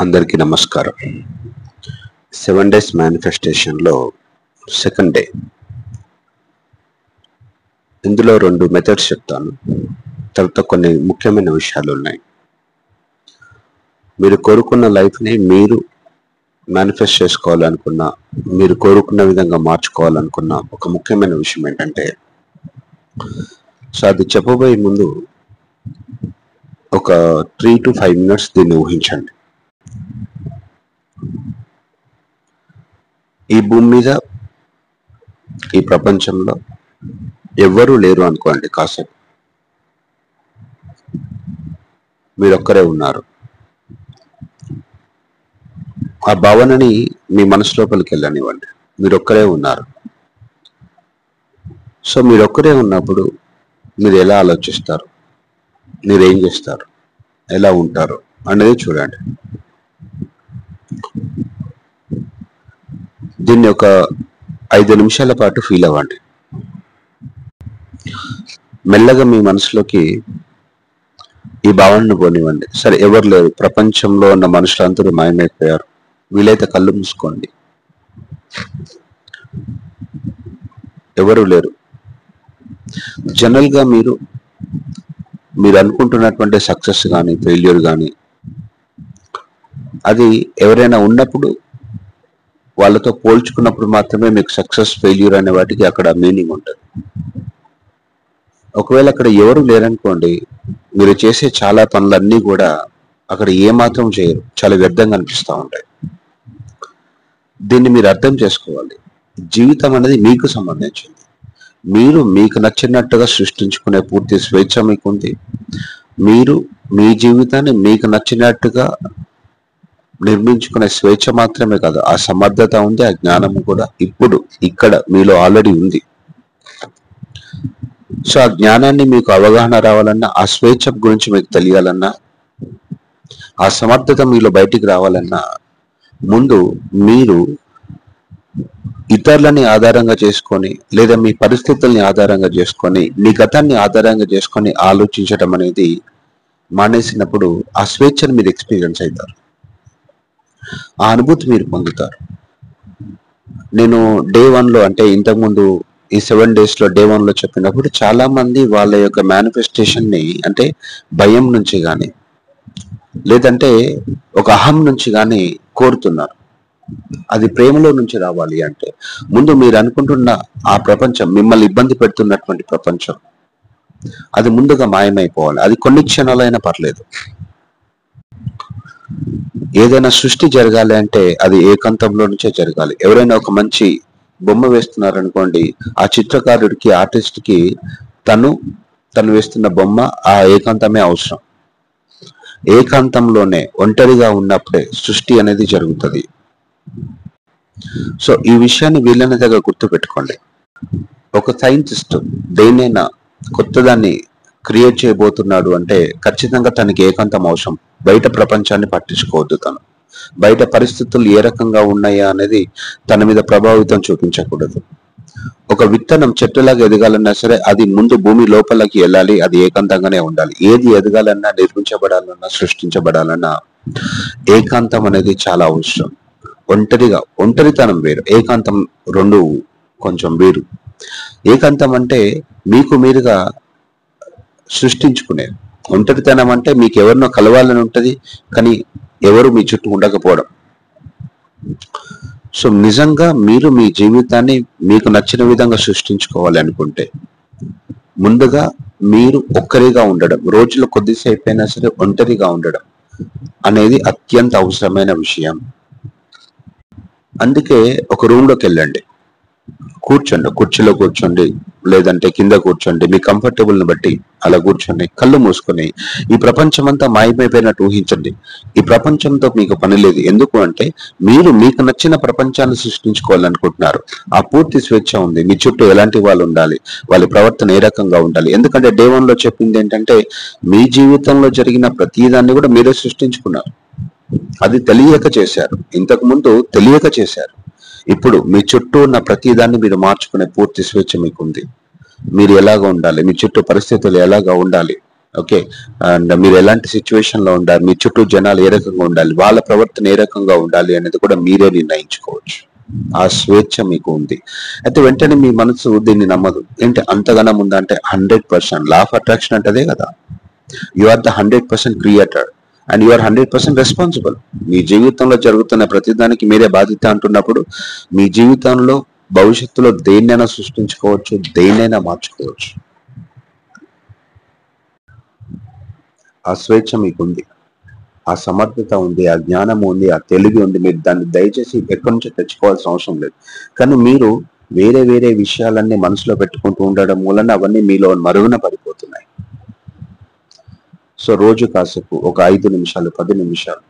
అందరికీ నమస్కారం. 7 days మేనిఫెస్టేషన్లో second day. ఇందులో 2 మెథడ్స్ చెప్తాను. తర్వాత కొన్ని ముఖ్యమైన విషయాలు ఉన్నాయి. మీరు కోరుకున్న లైఫ్ని మీరు మేనిఫెస్ట్ చేసుకోవాలనుకున్న, మీరు కోరుకున్న విధంగా మార్చుకోవాలనుకున్న ఒక ముఖ్యమైన విషయం ఏంటంటే, అది చెప్పబోయే ముందు ఒక 3 to 5 minutes దీన్ని ఊహించండి. ఈ భూమి మీద, ఈ ప్రపంచంలో ఎవ్వరూ లేరు అనుకోండి. కాసేపు మీరొక్కరే ఉన్నారు. ఆ భావనని మీ మనసు లోపలికి వెళ్ళనివ్వండి. మీరొక్కరే ఉన్నారు. సో మీరొక్కరే ఉన్నప్పుడు మీరు ఎలా ఆలోచిస్తారు, మీరేం చేస్తారు, ఎలా ఉంటారు అనేది చూడండి. దీన్ని ఒక 5 నిమిషాల పాటు ఫీల్ అవ్వండి. మెల్లగా మీ మనసులోకి ఈ భావనను పోనివ్వండి. సరే, ఎవరు లేరు, ప్రపంచంలో ఉన్న మనుషులందరూ మాయమైపోయారు. వీలైతే కళ్ళు మూసుకోండి. ఎవరు లేరు. జనరల్గా మీరు అనుకుంటున్నటువంటి సక్సెస్ కానీ ఫెయిల్యూర్ కానీ అది ఎవరైనా ఉన్నప్పుడు, వాళ్ళతో పోల్చుకున్నప్పుడు మాత్రమే మీకు సక్సెస్ ఫెయిల్యూర్ అనే వాటికి అక్కడ మీనింగ్ ఉంటుంది. ఒకవేళ అక్కడ ఎవరు లేరనుకోండి, మీరు చేసే చాలా పనులన్నీ కూడా అక్కడ ఏమాత్రం చేయరు, చాలా వ్యర్థంగా అనిపిస్తూ ఉంటాయి. దీన్ని మీరు అర్థం చేసుకోవాలి. జీవితం అనేది మీకు సంబంధించింది. మీరు మీకు నచ్చినట్టుగా సృష్టించుకునే పూర్తి స్వేచ్ఛ మీకుంది. మీరు మీ జీవితాన్ని మీకు నచ్చినట్టుగా నిర్మించుకునే స్వేచ్ఛ మాత్రమే కాదు, ఆ సమర్థత ఉంది, ఆ జ్ఞానం కూడా ఇప్పుడు ఇక్కడ మీలో ఆల్రెడీ ఉంది. సో ఆ జ్ఞానాన్ని మీకు అవగాహన రావాలన్నా, ఆ స్వేచ్ఛ గురించి మీకు తెలియాలన్నా, ఆ సమర్థత మీలో బయటికి రావాలన్నా, ముందు మీరు ఇతరులని ఆధారంగా చేసుకొని, లేదా మీ పరిస్థితుల్ని ఆధారంగా చేసుకొని, మీ గతాన్ని ఆధారంగా చేసుకొని ఆలోచించడం అనేది మానేసినప్పుడు ఆ స్వేచ్ఛను మీరు ఎక్స్పీరియన్స్ అవుతారు. ఆ అనుభూతి మీరు పొందుతారు. నేను డే 1లో, అంటే ఇంతకుముందు ఈ 7 డేస్లో డే 1లో చెప్పినప్పుడు చాలా మంది వాళ్ళ యొక్క మేనిఫెస్టేషన్ని అంటే భయం నుంచి కానీ, లేదంటే ఒక అహం నుంచి కానీ కోరుతున్నారు. అది ప్రేమలో నుంచి రావాలి అంటే ముందు మీరు అనుకుంటున్న ఆ ప్రపంచం, మిమ్మల్ని ఇబ్బంది పెడుతున్నటువంటి ప్రపంచం, అది ముందుగా మాయమైపోవాలి. అది కొన్ని క్షణాలైనా పర్లేదు. ఏదైనా సృష్టి జరగాలి అంటే అది ఏకాంతంలో నుంచే జరగాలి. ఎవరైనా ఒక మంచి బొమ్మ వేస్తున్నారనుకోండి, ఆ చిత్రకారుడికి, ఆర్టిస్ట్కి తను వేస్తున్న బొమ్మ ఆ ఏకాంతమే అవసరం. ఏకాంతంలోనే, ఒంటరిగా ఉన్నప్పుడే సృష్టి అనేది జరుగుతుంది. సో ఈ విషయాన్ని వీళ్ళని గుర్తుపెట్టుకోండి. ఒక సైంటిస్ట్ దేనైనా కొత్తదాన్ని క్రియేట్ చేయబోతున్నాడు అంటే ఖచ్చితంగా తనకి ఏకాంతం అవసరం. బయట ప్రపంచాన్ని పట్టించుకోవద్దు. తను బయట పరిస్థితులు ఏ రకంగా ఉన్నాయా అనేది తన మీద ప్రభావితం చూపించకూడదు. ఒక విత్తనం చెట్టులాగా ఎదగాలన్నా సరే అది ముందు భూమి లోపలికి వెళ్ళాలి. అది ఏకాంతంగానే ఉండాలి. ఏది ఎదగాలన్నా, నిర్మించబడాలన్నా, సృష్టించబడాలన్నా ఏకాంతం అనేది చాలా అవసరం. ఒంటరితనం వేరు, ఏకాంతం రెండు కొంచెం వేరు. ఏకాంతం అంటే మీకు మీరుగా సృష్టించుకునే. ఒంటరితనం అంటే మీకు ఎవరినో కలవాలని ఉంటుంది, కానీ ఎవరు మీ చుట్టూ ఉండకపోవడం. సో నిజంగా మీరు మీ జీవితాన్ని మీకు నచ్చిన విధంగా సృష్టించుకోవాలి అనుకుంటే ముందుగా మీరు ఒక్కరిగా ఉండడం, రోజులో కొద్దిసేపు అయినా సరే ఒంటరిగా ఉండడం అనేది అత్యంత అవసరమైన విషయం. అందుకే ఒక రూమ్లోకి వెళ్ళండి, కూర్చోండి, కుర్చీలో కూర్చోండి, లేదంటే కింద కూర్చోండి, మీ కంఫర్టబుల్ని బట్టి అలా కూర్చొని కళ్ళు మూసుకొని ఈ ప్రపంచం అంతా మాయమైపోయినట్టు ఊహించండి. ఈ ప్రపంచంతో మీకు పని లేదు. ఎందుకు అంటే మీరు మీకు నచ్చిన ప్రపంచాన్ని సృష్టించుకోవాలనుకుంటున్నారు. ఆ పూర్తి స్వేచ్ఛ ఉంది. మీ చుట్టూ ఎలాంటి వాళ్ళు ఉండాలి, వాళ్ళ ప్రవర్తన ఏ రకంగా ఉండాలి. ఎందుకంటే డే 1లో చెప్పింది ఏంటంటే మీ జీవితంలో జరిగిన ప్రతిదాన్ని కూడా మీరే సృష్టించుకున్నారు. అది తెలియక చేశారు, ఇంతకు ముందు తెలియక చేశారు. ఇప్పుడు మీ చుట్టూ ఉన్న ప్రతిదాన్ని మీరు మార్చుకునే పూర్తి స్వేచ్ఛ మీకుంది. మీరు ఎలాగ ఉండాలి, మీ చుట్టూ పరిస్థితులు ఎలాగా ఉండాలి, ఓకే. అండ్ మీరు ఎలాంటి సిచ్యువేషన్ లో ఉండాలి, మీ చుట్టూ జనాలు ఏ రకంగా ఉండాలి, వాళ్ళ ప్రవర్తన ఏ రకంగా ఉండాలి అనేది కూడా మీరే నిర్ణయించుకోవచ్చు. ఆ స్వేచ్ఛ మీకు ఉంది. అయితే వెంటనే మీ మనసు దీన్ని నమ్మదు. ఏంటి అంతగానం ఉందా అంటే 100%. లా ఆఫ్ అట్రాక్షన్ అంటే అదే కదా. You are the 100% creator and you are 100% responsible. మీ జీవితంలో జరుగుతున్న ప్రతిదానికి మీరే బాధ్యత అంటున్నప్పుడు మీ జీవితంలో భవిష్యత్తులో దేన్నైనా సృష్టించుకోవచ్చు, దేన్నైనా మార్చుకోవచ్చు. ఆ స్వేచ్ఛ మీకుంది, ఆ సమర్థత ఉంది, ఆ జ్ఞానం ఉంది, ఆ తెలివి ఉంది. మీరు దాన్ని దయచేసి ఎక్కడి నుంచో తెచ్చుకోవాల్సిన అవసరం లేదు. కానీ మీరు వేరే వేరే విషయాలన్నీ మనసులో పెట్టుకుంటూ ఉండడం వలన అవన్నీ మీలో మరుగున పడిపోతున్నాయి. సో రోజు కాసేపు ఒక 5 నిమిషాలు, 10 నిమిషాలు,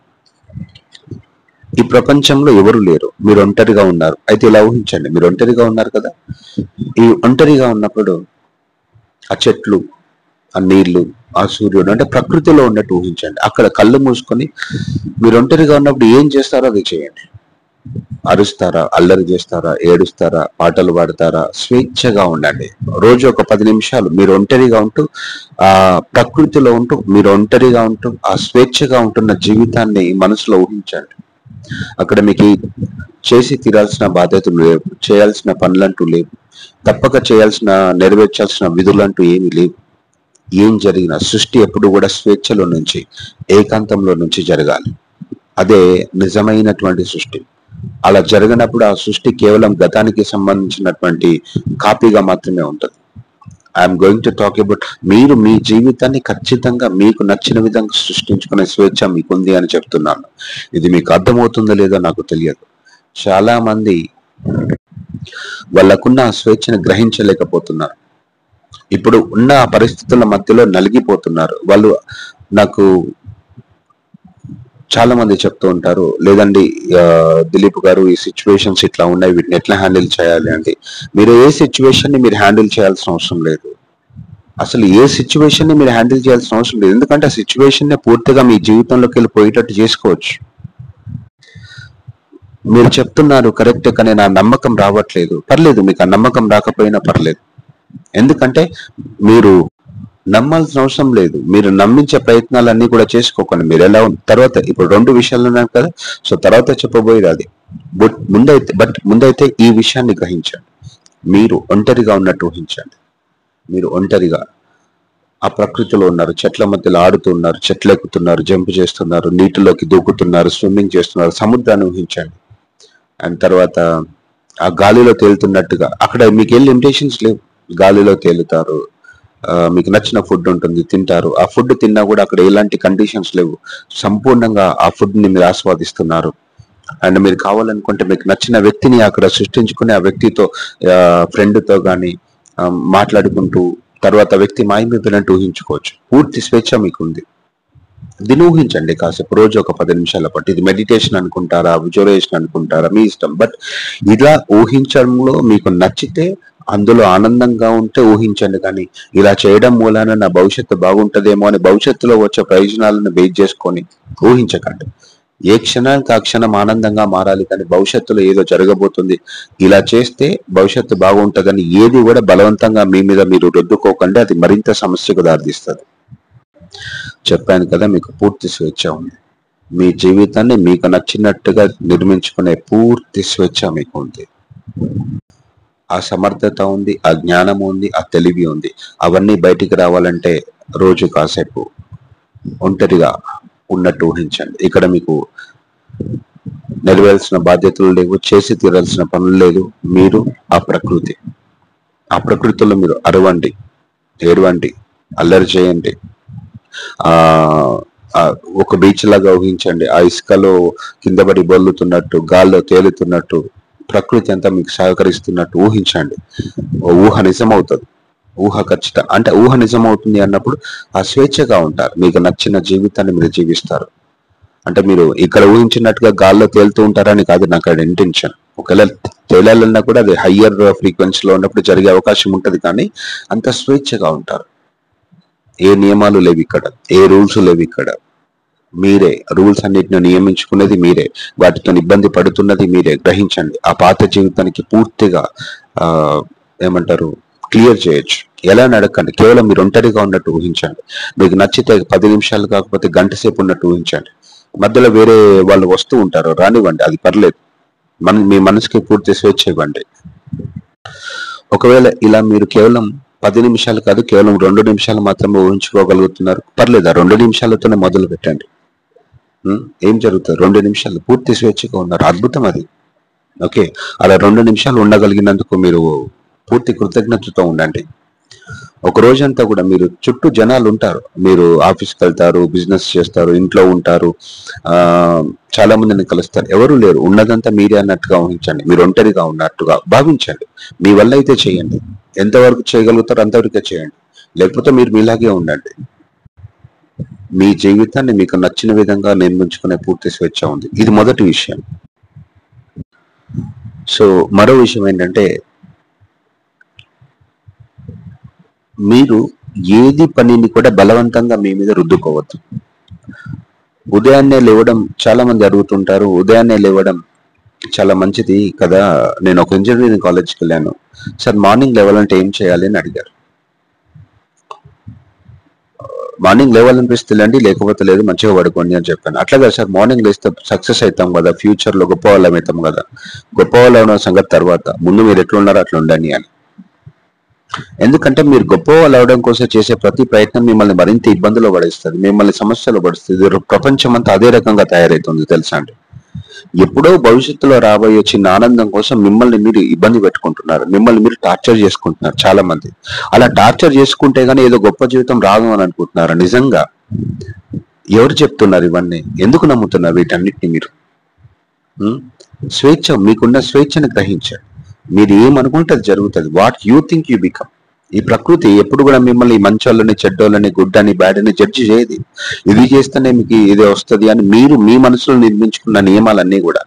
ఈ ప్రపంచంలో ఎవరు లేరు, మీరు ఒంటరిగా ఉన్నారు. అయితే ఇలా ఊహించండి, మీరు ఒంటరిగా ఉన్నారు కదా. ఈ ఒంటరిగా ఉన్నప్పుడు ఆ చెట్లు, ఆ నీళ్లు, ఆ సూర్యుడు అంటే ప్రకృతిలో ఉన్నట్టు ఊహించండి. అక్కడ కళ్ళు మూసుకొని మీరు ఒంటరిగా ఉన్నప్పుడు ఏం చేస్తారో అది చేయండి. అరుస్తారా, అల్లరి చేస్తారా, ఏడుస్తారా, పాటలు పాడతారా, స్వేచ్ఛగా ఉండండి. రోజు ఒక 10 నిమిషాలు మీరు ఒంటరిగా ఉంటూ ఆ ప్రకృతిలో ఉంటూ, మీరు ఒంటరిగా ఉంటూ ఆ స్వేచ్ఛగా ఉంటున్న జీవితాన్ని మనసులో ఊహించండి. అక్కడ మీకు చేసి తీరాల్సిన బాధ్యతలు లేవు, చేయాల్సిన పనులంటూ లేవు, తప్పక చేయాల్సిన నెరవేర్చాల్సిన విధులంటూ ఏమీ లేవు. ఏం జరిగిన సృష్టి ఎప్పుడు కూడా స్వేచ్ఛలో నుంచి, ఏకాంతంలో నుంచి జరగాలి. అదే నిజమైనటువంటి సృష్టి. అలా జరిగినప్పుడు ఆ సృష్టి కేవలం గతానికి సంబంధించినటువంటి కాపీగా మాత్రమే ఉంటుంది. I'm going to talk about మీరు మీ జీవితాన్ని ఖచ్చితంగా మీకు నచ్చిన విధంగా సృష్టించుకునే స్వేచ్ఛ మీకుంది అని చెప్తున్నాను. ఇది మీకు అర్థమవుతుందో లేదో నాకు తెలియదు. చాలా మంది వాళ్ళకున్న ఆ స్వేచ్ఛను గ్రహించలేకపోతున్నారు. ఇప్పుడు ఉన్న పరిస్థితుల మధ్యలో నలిగిపోతున్నారు వాళ్ళు. నాకు చాలా మంది చెప్తూ ఉంటారు, లేదండి దిలీప్ గారు ఈ సిచ్యువేషన్స్ ఇట్లా ఉన్నాయి, వీటిని ఎట్లా హ్యాండిల్ చేయాలి అంటే, మీరు ఏ సిచ్యువేషన్ ని మీరు హ్యాండిల్ చేయాల్సిన అవసరం లేదు. అసలు ఏ సిచ్యువేషన్ ని మీరు హ్యాండిల్ చేయాల్సిన అవసరం లేదు. ఎందుకంటే ఆ సిచ్యువేషన్ ని పూర్తిగా మీ జీవితంలోకి వెళ్ళి పోయేటట్టు చేసుకోవచ్చు. మీరు చెప్తున్నారు కరెక్ట్, కానీ నా నమ్మకం రావట్లేదు. పర్లేదు, మీకు ఆ నమ్మకం రాకపోయినా పర్లేదు. ఎందుకంటే మీరు నమ్మాల్సిన అవసరం లేదు. మీరు నమ్మించే ప్రయత్నాలన్నీ కూడా చేసుకోకండి. మీరు ఎలా తర్వాత ఇప్పుడు 2 విషయాలు ఉన్నాయి కదా. సో తర్వాత చెప్పబోయేది అది. ముందైతే ఈ విషయాన్ని గ్రహించండి. మీరు ఒంటరిగా ఉన్నట్టు ఊహించండి. మీరు ఒంటరిగా ఆ ప్రకృతిలో ఉన్నారు, చెట్ల మధ్యలో ఆడుతున్నారు, చెట్లు ఎక్కుతున్నారు, జంప్ చేస్తున్నారు, నీటిలోకి దూకుతున్నారు, స్విమ్మింగ్ చేస్తున్నారు, సముద్రాన్ని ఊహించండి. అండ్ తర్వాత ఆ గాలిలో తేలుతున్నట్టుగా, అక్కడ మీకు ఏ లిమిటేషన్స్ లేవు. గాలిలో తేలుతారు, మీకు నచ్చిన ఫుడ్ ఉంటుంది, తింటారు. ఆ ఫుడ్ తిన్నా కూడా అక్కడ ఎలాంటి కండిషన్స్ లేవు. సంపూర్ణంగా ఆ ఫుడ్ ని మీరు ఆస్వాదిస్తున్నారు. అండ్ మీరు కావాలనుకుంటే మీకు నచ్చిన వ్యక్తిని అక్కడ సృష్టించుకుని ఆ వ్యక్తితో ఫ్రెండ్తో కానీ మాట్లాడుకుంటూ తర్వాత వ్యక్తి మాయమైపోయినట్టు ఊహించుకోవచ్చు. పూర్తి స్వేచ్ఛ మీకు ఉంది. దీన్ని ఊహించండి కాసేపు, రోజు ఒక 10 నిమిషాల పాటు. ఇది మెడిటేషన్ అనుకుంటారా, విజువలైజేషన్ అనుకుంటారా, మీ ఇష్టం. బట్ ఇలా ఊహించడంలో మీకు నచ్చితే, అందులో ఆనందంగా ఉంటే ఊహించండి. కానీ ఇలా చేయడం మూలాన నా భవిష్యత్తు బాగుంటదేమో అని భవిష్యత్తులో వచ్చే ప్రయోజనాలను వెయిట్ చేసుకొని ఊహించకండి. ఏ క్షణానికి ఆ క్షణం ఆనందంగా మారాలి. కానీ భవిష్యత్తులో ఏదో జరగబోతుంది, ఇలా చేస్తే భవిష్యత్తు బాగుంటుందని ఏది కూడా బలవంతంగా మీ మీద మీరు రుద్దుకోకండి. అది మరింత సమస్యకు దారితీస్తుంది. చెప్పాను కదా, మీకు పూర్తి స్వేచ్ఛ ఉంది. మీ జీవితాన్ని మీకు నచ్చినట్టుగా నిర్మించుకునే పూర్తి స్వేచ్ఛ మీకు ఉంది. ఆ సమర్థత ఉంది, ఆ జ్ఞానం ఉంది, ఆ తెలివి ఉంది. అవన్నీ బయటికి రావాలంటే రోజు కాసేపు ఒంటరిగా ఉన్నట్టు ఊహించండి. ఇక్కడ మీకు నెరవేర్చిన బాధ్యతలు లేవు, చేసి తీరాల్సిన పనులు లేదు. మీరు ఆ ప్రకృతిలో మీరు అరవండి, ఏడవండి, అల్లరి చేయండి. ఒక బీచ్ లాగా ఊహించండి. ఆ ఇసుకలో కింద పడి బొల్లుతున్నట్టు, గాల్లో తేలుతున్నట్టు, ప్రకృతి అంతా మీకు సహకరిస్తున్నట్టు ఊహించండి. ఊహ నిజమవుతుంది. ఊహ ఖచ్చితం అంటే ఊహ నిజమవుతుంది అన్నప్పుడు ఆ స్వేచ్ఛగా ఉంటారు. మీకు నచ్చిన జీవితాన్ని మీరు జీవిస్తారు. అంటే మీరు ఇక్కడ ఊహించినట్టుగా గాల్లో తేలుతూ ఉంటారని కాదు నాకు అక్కడ ఇంటెన్షన్. ఒకవేళ తేలాలన్నా కూడా అది హయ్యర్ ఫ్రీక్వెన్సీలో ఉన్నప్పుడు జరిగే అవకాశం ఉంటుంది. కానీ అంత స్వేచ్ఛగా ఉంటారు. ఏ నియమాలు లేవు ఇక్కడ, ఏ రూల్స్ లేవు ఇక్కడ. మీరే రూల్స్ అన్నిటిని నియమించుకునేది మీరే, వాటితో ఇబ్బంది పడుతున్నది మీరే. గ్రహించండి. ఆ పాత జీవితానికి పూర్తిగా ఏమంటారు క్లియర్ చేయొచ్చు. ఎలా అడగండి, కేవలం మీరు ఒంటరిగా ఉన్నట్టు ఊహించండి. మీకు నచ్చితే 10 నిమిషాలు కాకపోతే గంట సేపు ఉన్నట్టు ఊహించండి. మధ్యలో వేరే వాళ్ళు వస్తూ ఉంటారు, రానివ్వండి, అది పర్లేదు. మీ మనసుకి పూర్తి స్వేచ్ఛ ఇవ్వండి. ఒకవేళ ఇలా మీరు కేవలం 10 నిమిషాలు కాదు, కేవలం 2 నిమిషాలు మాత్రమే ఊహించుకోగలుగుతున్నారు, పర్లేదు, ఆ 2 నిమిషాలతోనే మొదలు పెట్టండి. ఏం జరుగుతుంది? 2 నిమిషాలు పూర్తి స్వేచ్ఛగా ఉన్నారు, అద్భుతం అది. ఓకే, అలా 2 నిమిషాలు ఉండగలిగినందుకు మీరు పూర్తి కృతజ్ఞతతో ఉండండి. ఒక రోజంతా కూడా మీరు చుట్టూ జనాలు ఉంటారు, మీరు ఆఫీస్కి వెళ్తారు, బిజినెస్ చేస్తారు, ఇంట్లో ఉంటారు, చాలా మందిని కలుస్తారు, ఎవరు లేరు, ఉన్నదంతా మీరే అన్నట్టుగా ఊహించండి. మీరు ఒంటరిగా ఉన్నట్టుగా భావించండి. మీ వల్ల అయితే చేయండి, ఎంతవరకు చేయగలుగుతారో అంతవరకే చేయండి, లేకపోతే మీరు మీలాగే ఉండండి. మీ జీవితాన్ని మీకు నచ్చిన విధంగా నిర్మించుకునే పూర్తి స్వేచ్ఛ ఉంది. ఇది మొదటి విషయం. సో మరో విషయం ఏంటంటే, మీరు ఏది పనిని కూడా బలవంతంగా మీ మీద రుద్దుకోవద్దు. ఉదయాన్నే లేవడం చాలా మంది అడుగుతుంటారు, ఉదయాన్నే లేవడం చాలా మంచిది కదా. నేను ఒక ఇంజనీరింగ్ కాలేజ్కి వెళ్ళాను, సార్ మార్నింగ్ లేవాలంటే ఏం చేయాలి అని అడిగారు. మార్నింగ్ లేవాలనిపిస్తుందండి, లేకపోతే లేదు, మంచిగా పడుకోండి అని చెప్పాను. అట్లాగా సార్, మార్నింగ్ లేస్తే సక్సెస్ అవుతాం కదా, ఫ్యూచర్ లో గొప్ప వాళ్ళం అవుతాం కదా. గొప్ప వాళ్ళు అవడం సంగతి తర్వాత, ముందు మీరు ఎట్లా ఉన్నారో అట్లా ఉండండి అని. ఎందుకంటే మీరు గొప్ప వాళ్ళు అవడం కోసం చేసే ప్రతి ప్రయత్నం మిమ్మల్ని మరింత ఇబ్బందులు పడేస్తుంది, మిమ్మల్ని సమస్యలు పడుస్తుంది. ప్రపంచం అంతా అదే రకంగా తయారవుతుంది, తెలుసా అండి. ఎప్పుడో భవిష్యత్తులో రాబోయే చిన్న ఆనందం కోసం మిమ్మల్ని మీరు ఇబ్బంది పెట్టుకుంటున్నారు, మిమ్మల్ని మీరు టార్చర్ చేసుకుంటున్నారు. చాలా మంది అలా టార్చర్ చేసుకుంటే గానీ ఏదో గొప్ప జీవితం రాదు అని అనుకుంటున్నారు. నిజంగా ఎవరు చెప్తున్నారు ఇవన్నీ? ఎందుకు నమ్ముతున్నారు వీటన్నిటిని మీరు? స్వేచ్ఛ, మీకున్న స్వేచ్ఛను గ్రహించండి. మీరు ఏమనుకుంటే అది జరుగుతుంది. What you think you become. ఈ ప్రకృతి ఎప్పుడు కూడా మిమ్మల్ని మంచోళ్ళని, చెడ్డోళ్ళని, గుడ్ అని, బ్యాడ్ అని జడ్జి చేయదు. ఇది చేస్తేనే మీకు ఇదే వస్తుంది అని మీరు మీ మనసులో నిర్మించుకున్న నియమాలన్నీ కూడా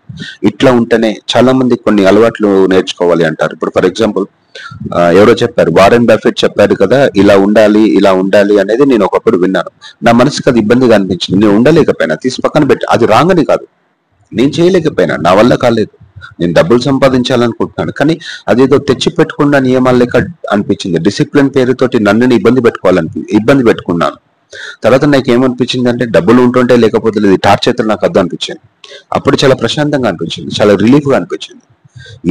ఇట్లా ఉంటేనే. చాలా మంది కొన్ని అలవాట్లు నేర్చుకోవాలి అంటారు. ఇప్పుడు ఫర్ ఎగ్జాంపుల్, ఎవరో చెప్పారు, వారెన్ బఫెట్ చెప్పారు కదా, ఇలా ఉండాలి, ఇలా ఉండాలి అనేది నేను ఒకప్పుడు విన్నాను. నా మనసుకి అది ఇబ్బందిగా అనిపించింది, నేను ఉండలేకపోయినా, తీసి పక్కన పెట్టి. అది రాంగ్ అని కాదు, నేను చేయలేకపోయినా, నా వల్ల కాలేదు, నేను డబ్బులు సంపాదించాలనుకుంటున్నాను, కానీ అదేదో తెచ్చి పెట్టుకున్న నియమాలు లెక్క అనిపించింది. డిసిప్లిన్ పేరుతోటి నన్ను ఇబ్బంది పెట్టుకున్నాను. తర్వాత నాకు ఏమనిపించింది అంటే, డబ్బులు ఉంటుంటే లేకపోతే లేదు, టార్చర్ నాకు అర్థం అనిపించింది. అప్పుడు చాలా ప్రశాంతంగా అనిపించింది, చాలా రిలీఫ్ గా అనిపించింది.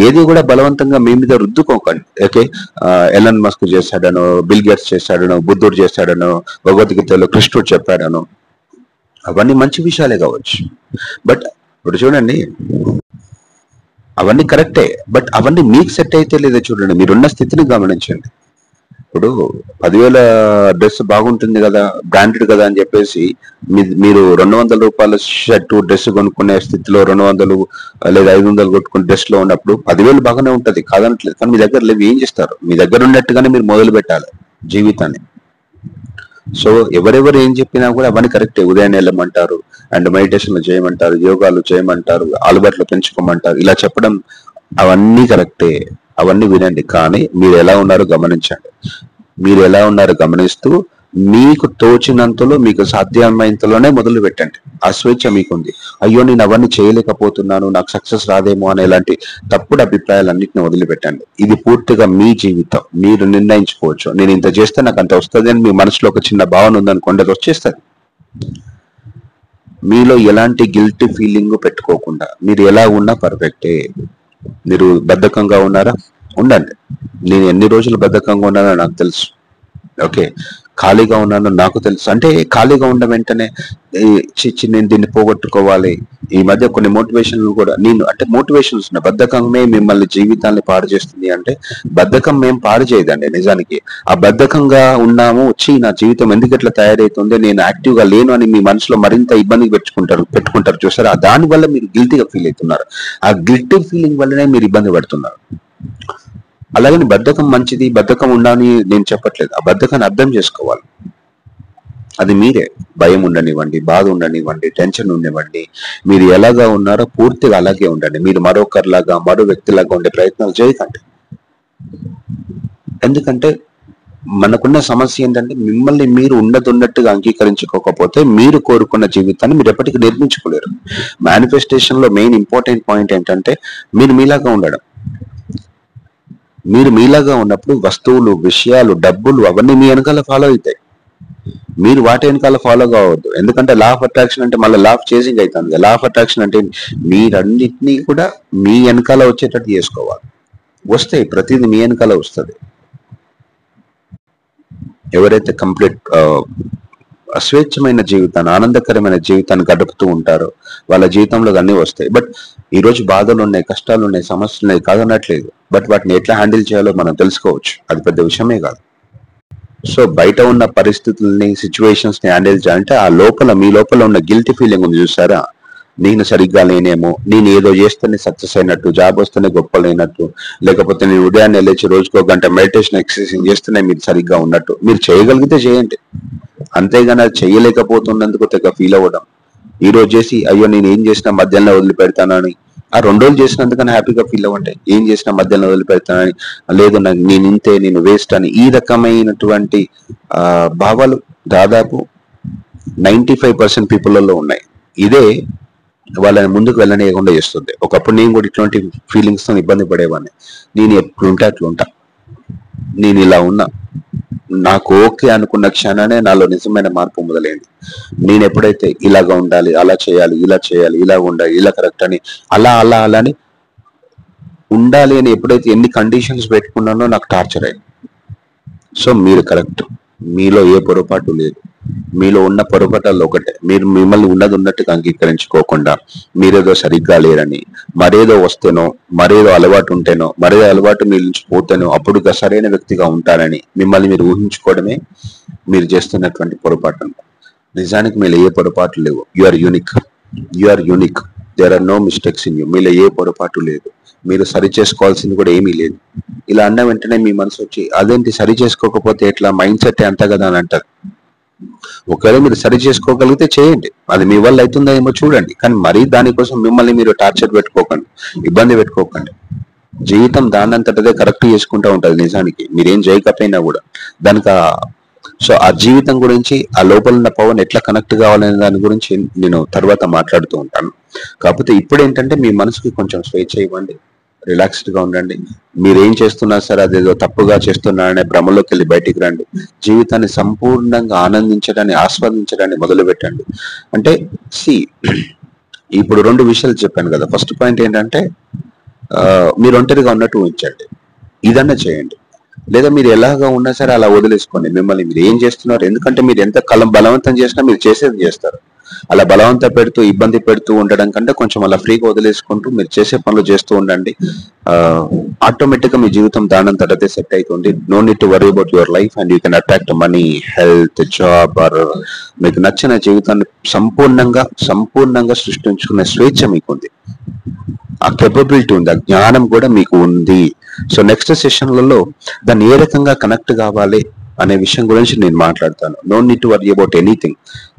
ఏది కూడా బలవంతంగా మీ మీద రుద్దుకోకండి. ఓకే, ఎలన్ మస్క్ చేశాడనో, బిల్ గేట్స్ చేశాడనో, బుద్ధుడు చేశాడనో, భగవద్గీతలో కృష్ణుడు చెప్పాడనో, అవన్నీ మంచి విషయాలే కావచ్చు. బట్ ఇప్పుడు చూడండి, అవన్నీ కరెక్టే, బట్ అవన్నీ మీకు సెట్ అయితే లేదో చూడండి. మీరున్న స్థితిని గమనించండి. ఇప్పుడు 10,000 డ్రెస్ బాగుంటుంది కదా, బ్రాండెడ్ కదా అని చెప్పేసి మీరు 200 రూపాయల షర్టు డ్రెస్ కొనుక్కునే స్థితిలో 200 లేదా 500 కొట్టుకునే డ్రెస్ లో ఉన్నప్పుడు 10,000 బాగానే ఉంటది, కాదనట్లేదు. కానీ మీ దగ్గర లేవు, ఏం చేస్తారు? మీ దగ్గర ఉన్నట్టుగానే మీరు మొదలు పెట్టాలి జీవితాన్ని. సో ఎవరెవరు ఏం చెప్పినా కూడా అవన్నీ కరెక్టే. ఉదయాన్నే వెళ్ళమంటారు, అండ్ మెడిటేషన్లు చేయమంటారు, యోగాలు చేయమంటారు, అలవాట్లు పెంచుకోమంటారు, ఇలా చెప్పడం అవన్నీ కరెక్టే, అవన్నీ వినండి. కానీ మీరు ఎలా ఉన్నారో గమనించండి. మీరు ఎలా ఉన్నారో గమనిస్తూ మీకు తోచినంతలో, మీకు సాధ్యమైనంతలోనే మొదలు పెట్టండి. ఆ స్వేచ్ఛ మీకుంది. అయ్యో నేను అవన్నీ చేయలేకపోతున్నాను, నాకు సక్సెస్ రాదేమో అనే ఇలాంటి తప్పుడు అభిప్రాయాలన్నింటినీ వదిలిపెట్టండి. ఇది పూర్తిగా మీ జీవితం, మీరు నిర్ణయించుకోవచ్చు. నేను ఇంత చేస్తే నాకు అంత వస్తుంది అని మీ మనసులో ఒక చిన్న భావన ఉందనుకోండి, అది వచ్చేస్తుంది. మీలో ఎలాంటి గిల్టీ ఫీలింగ్ పెట్టుకోకుండా మీరు ఎలా ఉన్నా పర్ఫెక్టే. మీరు బద్ధకంగా ఉన్నారా? ఉండండి. నేను ఎన్ని రోజులు బద్ధకంగా ఉన్నానో నాకు తెలుసు. ఓకే, ఖాళీగా ఉన్నాను నాకు తెలుసు. అంటే ఖాళీగా ఉన్న వెంటనే నేను దీన్ని పోగొట్టుకోవాలి. ఈ మధ్య కొన్ని మోటివేషన్లు కూడా మోటివేషన్స్ ఉన్నాయి. బద్ధకమే మిమ్మల్ని జీవితాన్ని పాడు చేస్తుంది అంటే, బద్ధకం మేము పాడు చేయదండి. నిజానికి ఆ బద్ధకంగా ఉన్నాము, వచ్చి నా జీవితం ఎందుకు ఎట్లా తయారవుతుంది, నేను యాక్టివ్ గా లేను అని మీ మనసులో మరింత ఇబ్బంది పెట్టుకుంటారు చూసారా. దాని వల్ల మీరు గిల్టీగా ఫీల్ అవుతున్నారు. ఆ గిల్టీ ఫీలింగ్ వల్లనే మీరు ఇబ్బంది పడుతున్నారు. అలాగని బద్ధకం మంచిది, బద్ధకం ఉండాలని నేను చెప్పట్లేదు. ఆ బద్ధకాన్ని అర్థం చేసుకోవాలి. అది మీరే. భయం ఉండనివ్వండి, బాధ ఉండనివ్వండి, టెన్షన్ ఉండనివ్వండి, మీరు ఎలాగా ఉన్నారో పూర్తిగా అలాగే ఉండండి. మీరు మరొకరిలాగా, మరో వ్యక్తిలాగా ఉండే ప్రయత్నాలు చేయకండి. ఎందుకంటే మనకున్న సమస్య ఏంటంటే, మిమ్మల్ని మీరు ఉన్నట్టుగా అంగీకరించుకోకపోతే మీరు కోరుకున్న జీవితాన్ని మీరు ఎప్పటికీ నిర్మించుకోలేరు. మేనిఫెస్టేషన్ లో మెయిన్ ఇంపార్టెంట్ పాయింట్ ఏంటంటే, మీరు మీలాగా ఉండడం. మీరు మీలాగా ఉన్నప్పుడు వస్తువులు, విషయాలు, డబ్బులు అవన్నీ మీ వెనకాల ఫాలో అవుతాయి. మీరు వాటి వెనకాల ఫాలో కావద్దు. ఎందుకంటే లా ఆఫ్ అట్రాక్షన్ అంటే మళ్ళీ లా ఆఫ్ చేసింగ్ అవుతుంది. లా ఆఫ్ అట్రాక్షన్ అంటే మీరన్నిటినీ కూడా మీ వెనకాల వచ్చేటట్టు చేసుకోవాలి. వస్తాయి, ప్రతిదీ మీ వెనకాల వస్తుంది. ఎవరైతే కంప్లీట్ స్వేచ్ఛమైన జీవితాన్ని, ఆనందకరమైన జీవితాన్ని గడుపుతూ ఉంటారో వాళ్ళ జీవితంలో అన్నీ వస్తాయి. బట్ ఈ రోజు బాధలు ఉన్నాయి, కష్టాలు ఉన్నాయి, సమస్యలు ఉన్నాయి కాదనట్లేదు. బట్ వాటిని ఎట్లా హ్యాండిల్ చేయాలో మనం తెలుసుకోవచ్చు. అది పెద్ద విషయమే కాదు. సో బయట ఉన్న పరిస్థితుల్ని, సిచ్యువేషన్స్ ని హ్యాండిల్ చేయాలంటే ఆ లోపల, మీ లోపల ఉన్న గిల్టీ ఫీలింగ్ ఉంది చూసారా, నేను సరిగ్గా లేనేమో, నేను ఏదో చేస్తేనే సక్సెస్ అయినట్టు, జాబ్ వస్తేనే గొప్ప లేనట్టు, లేకపోతే నేను ఉదయాన్నే లేచి రోజుకో గంట మెడిటేషన్ ఎక్సర్సైజ్ చేస్తేనే మీరు సరిగ్గా ఉన్నట్టు. మీరు చేయగలిగితే చేయండి, అంతేగాని అది చేయలేకపోతున్నందుకు తెగ ఫీల్ అవ్వడం. ఈ రోజు చేసి అయ్యో నేను ఏం చేసినా మధ్యాహ్నం వదిలిపెడతానని, ఆ 2 రోజులు చేసినందుకని హ్యాపీగా ఫీల్ అవ్వండి. ఏం చేసినా మధ్యాహ్నం వదిలిపెడతానని, లేదు నేను ఇంతే, నేను వేస్ట్ అని, ఈ రకమైనటువంటి భావాలు దాదాపు 95% పీపుల్లో ఉన్నాయి. ఇదే వాళ్ళని ముందుకు వెళ్ళనీయకుండా చేస్తుంది. ఒకప్పుడు నేను కూడా ఇట్లాంటి ఫీలింగ్స్ తో ఇబ్బంది పడేవాడిని. నేను ఎట్లుంటే అట్లుంటా, నేను ఇలా ఉన్నా, నాకు ఓకే అనుకున్న క్షణానే నాలో నిజమైన మార్పు మొదలైంది. నేను ఎప్పుడైతే ఇలాగా ఉండాలి, అలా చేయాలి, ఇలా చేయాలి, ఇలా ఉండాలి, ఇలా కరెక్ట్ అని అలా అని ఉండాలి అని ఎప్పుడైతే ఎన్ని కండిషన్స్ పెట్టుకున్నానో నాకు టార్చర్ అయింది. సో మీరు కరెక్ట్, మీలో ఏ పొరపాటు లేదు. మీలో ఉన్న పొరపాటుల్లో ఒకటే, మీరు మిమ్మల్ని ఉన్నది ఉన్నట్టుగా అంగీకరించుకోకుండా మీరేదో సరిగ్గా లేరని, మరేదో వస్తేనో, మరేదో అలవాటు ఉంటేనో, మరేదో అలవాటు మీ నుంచి పోతేనో అప్పుడు సరైన వ్యక్తిగా ఉంటారని మిమ్మల్ని మీరు ఊహించుకోవడమే మీరు చేస్తున్నటువంటి పొరపాటు. నిజానికి మీలో ఏ పొరపాటు లేవు. You are unique, you are unique, there are no mistakes in you. మీలో ఏ పొరపాటు లేదు, మీరు సరి చేసుకోవాల్సింది కూడా ఏమీ లేదు. ఇలా అన్న వెంటనే మీ మనసు వచ్చి అదేంటి సరి చేసుకోకపోతే ఎట్లా, మైండ్ సెట్ అంత కదా అని అంటారు. ఒకవేళ మీరు సరి చేసుకోగలిగితే చేయండి, అది మీ వల్ల అవుతుందో ఏమో చూడండి. కానీ మరీ దానికోసం మిమ్మల్ని మీరు టార్చర్ పెట్టుకోకండి, ఇబ్బంది పెట్టుకోకండి. జీవితం దానంతటదే కరెక్ట్ చేసుకుంటూ ఉంటుంది. నిజానికి మీరేం చేయకపోయినా కూడా దానికి సో ఆ జీవితం గురించి, ఆ లోపల ఉన్న పవన్ ఎట్లా కనెక్ట్ కావాలనే దాని గురించి నేను తర్వాత మాట్లాడుతూ ఉంటాను. కాకపోతే ఇప్పుడు ఏంటంటే మీ మనసుకి కొంచెం స్వేచ్ఛ ఇవ్వండి, రిలాక్స్డ్ గా ఉండండి. మీరేం చేస్తున్నా సరే అదేదో తప్పుగా చేస్తున్నారనే భ్రమలోకి వెళ్ళి బయటికి రండి. జీవితాన్ని సంపూర్ణంగా ఆనందించడాన్ని, ఆస్వాదించడాన్ని మొదలు పెట్టండి. అంటే ఇప్పుడు 2 విషయాలు చెప్పాను కదా. ఫస్ట్ పాయింట్ ఏంటంటే మీరు ఒంటరిగా ఉన్నట్టు ఊహించండి, ఇదన్నా చేయండి. లేదా మీరు ఎలాగా ఉన్నా సరే అలా వదిలేసుకోండి మిమ్మల్ని మీరు ఏం చేస్తున్నారు. ఎందుకంటే మీరు ఎంత బలవంతం చేసినా మీరు చేసేది చేస్తారు. అలా బలవంతం పెడుతూ ఇబ్బంది పెడుతూ ఉండడం కంటే కొంచెం అలా ఫ్రీగా వదిలేసుకుంటూ మీరు చేసే పనులు చేస్తూ ఉండండి. ఆటోమేటిక్ గా మీ జీవితం దానంతటదే సెట్ అవుతుంది. No need to worry about your life and you can attract money, health, job or మీకు నచ్చిన జీవితాన్ని సంపూర్ణంగా సృష్టించుకునే స్వేచ్ఛ మీకుంది, ఆ కేపబిలిటీ ఉంది, ఆ జ్ఞానం కూడా మీకు ఉంది. సో నెక్స్ట్ సెషన్లలో దాన్ని ఏ రకంగా కనెక్ట్ కావాలి అనే విషయం గురించి నేను మాట్లాడతాను. No need to worry about anything.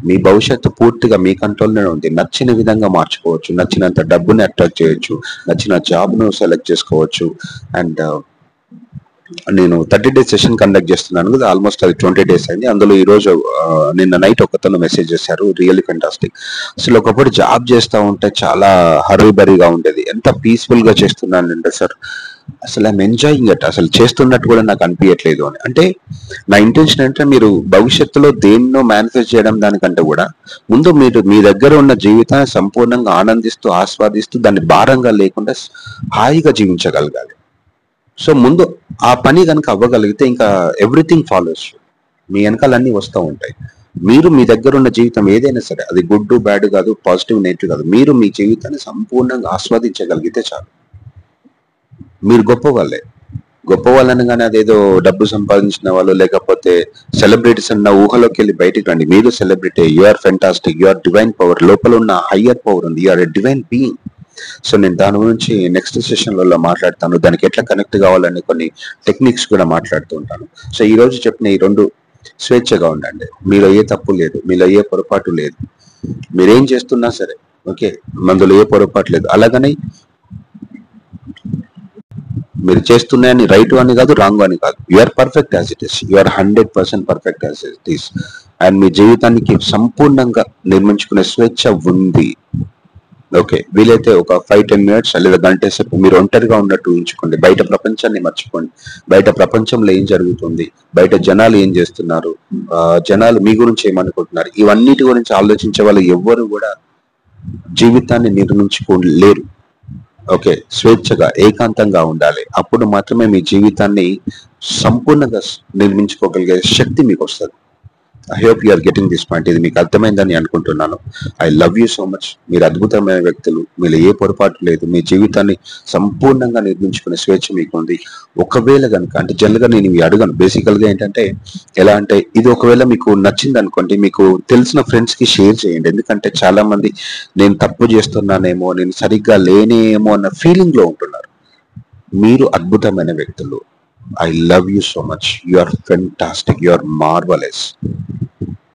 మీ భవిష్యత్తు పూర్తిగా మీ కంట్రోల్లోనే ఉంది. నచ్చిన విధంగా మార్చుకోవచ్చు, నచ్చినంత డబ్బుని అట్రాక్ట్ చేయొచ్చు, నచ్చిన జాబ్ను సెలెక్ట్ చేసుకోవచ్చు. అండ్ నేను 30 days సెషన్ కండక్ట్ చేస్తున్నాను కదా, ఆల్మోస్ట్ అది 20 days అయింది. అందులో ఈ రోజు నిన్న నైట్ ఒకతను మెసేజ్ చేశారు, రియల్లీ ఫెంటాస్టిక్. అసలు ఒకప్పుడు జాబ్ చేస్తూ ఉంటే చాలా హరీబరీగా ఉండేది, ఎంత పీస్ఫుల్ గా చేస్తున్నానంటే సార్ అసలు ఐఎమ్ ఎంజాయింగ్ ఇట్, అసలు చేస్తున్నట్టు కూడా నాకు అనిపించట్లేదు అని. అంటే నా ఇంటెన్షన్ అంటే మీరు భవిష్యత్తులో దేన్నో మేనిఫెస్ట్ చేయడం దానికంటే కూడా ముందు మీరు మీ దగ్గర ఉన్న జీవితాన్ని సంపూర్ణంగా ఆనందిస్తూ, ఆస్వాదిస్తూ, దాన్ని భారంగా లేకుండా హాయిగా జీవించగలగాలి. సో ముందు ఆ పని కనుక అవ్వగలిగితే ఇంకా ఎవ్రీథింగ్ ఫాలోస్, మీ వెనకాల అన్ని వస్తూ ఉంటాయి. మీరు మీ దగ్గర ఉన్న జీవితం ఏదైనా సరే, అది గుడ్ బ్యాడ్ కాదు, పాజిటివ్ నెగిటివ్ కాదు, మీరు మీ జీవితాన్ని సంపూర్ణంగా ఆస్వాదించగలిగితే చాలు. మీరు గొప్ప వాళ్ళనగానే అదేదో డబ్బు సంపాదించిన వాళ్ళు లేకపోతే సెలబ్రిటీస్ అన్న ఊహలోకి వెళ్ళి బయటికి రండి. మీరు celebrity, you are fantastic, you are divine power, లోపల ఉన్న హయ్యర్ పవర్ ఉంది, you are a divine being. So నేను దాని గురించి నెక్స్ట్ సెషన్లలో మాట్లాడతాను. దానికి ఎట్లా కనెక్ట్ కావాలని కొన్ని టెక్నిక్స్ కూడా మాట్లాడుతూ ఉంటాను. సో ఈ రోజు చెప్పిన ఈ 2 స్వేచ్ఛగా ఉండండి. మీలో ఏ తప్పు లేదు, మీలో ఏ పొరపాటు లేదు, మీరేం చేస్తున్నా సరే ఓకే, మందులో ఏ పొరపాటు లేదు. అలాగని మీరు చేస్తున్నాయని రైట్ అని కాదు, రాంగ్ అని కాదు, you are perfect as it is, you are 100% perfect as it is. And మీ జీవితానికి సంపూర్ణంగా నిర్మించుకునే స్వేచ్ఛ ఉంది. ఓకే, వీలైతే ఒక 5-10 మినిట్స్ లేదా గంట సేపు మీరు ఒంటరిగా ఉన్నట్టు ఊహించుకోండి. బయట ప్రపంచాన్ని మర్చిపోండి. బయట ప్రపంచంలో ఏం జరుగుతుంది, బయట జనాలు ఏం చేస్తున్నారు, జనాలు మీ గురించి ఏమనుకుంటున్నారు, ఇవన్నిటి గురించి ఆలోచించే వాళ్ళు ఎవ్వరు కూడా జీవితాన్ని నిర్మించుకోలేరు. ఓకే, స్వేచ్ఛగా ఏకాంతంగా ఉండాలి. అప్పుడు మాత్రమే మీ జీవితాన్ని సంపూర్ణంగా నిర్మించుకోగలిగే శక్తి మీకు వస్తుంది. I hope you are getting this point. ఇది మీకు అర్థమైందని అనుకుంటున్నాను. I love you so much. మీరు అద్భుతమైన వ్యక్తులు. మీలో ఏ పొరపాటు లేదు. మీ జీవితాన్ని సంపూర్ణంగా నిర్మించుకునే స్వేచ్ఛ మీకు ఉంది. ఒకవేళ కనుక అంటే జనరల్గా నేను ఇవి అడగను. బేసికల్గా ఏంటంటే ఎలా అంటే ఇది ఒకవేళ మీకు నచ్చింది అనుకోండి, మీకు తెలిసిన ఫ్రెండ్స్ కి షేర్ చేయండి. ఎందుకంటే చాలా మంది నేను తప్పు చేస్తున్నానేమో, నేను సరిగ్గా లేనేమో అన్న ఫీలింగ్ లో ఉంటున్నారు. మీరు అద్భుతమైన వ్యక్తులు. I love you so much. You are fantastic. You are marvellous.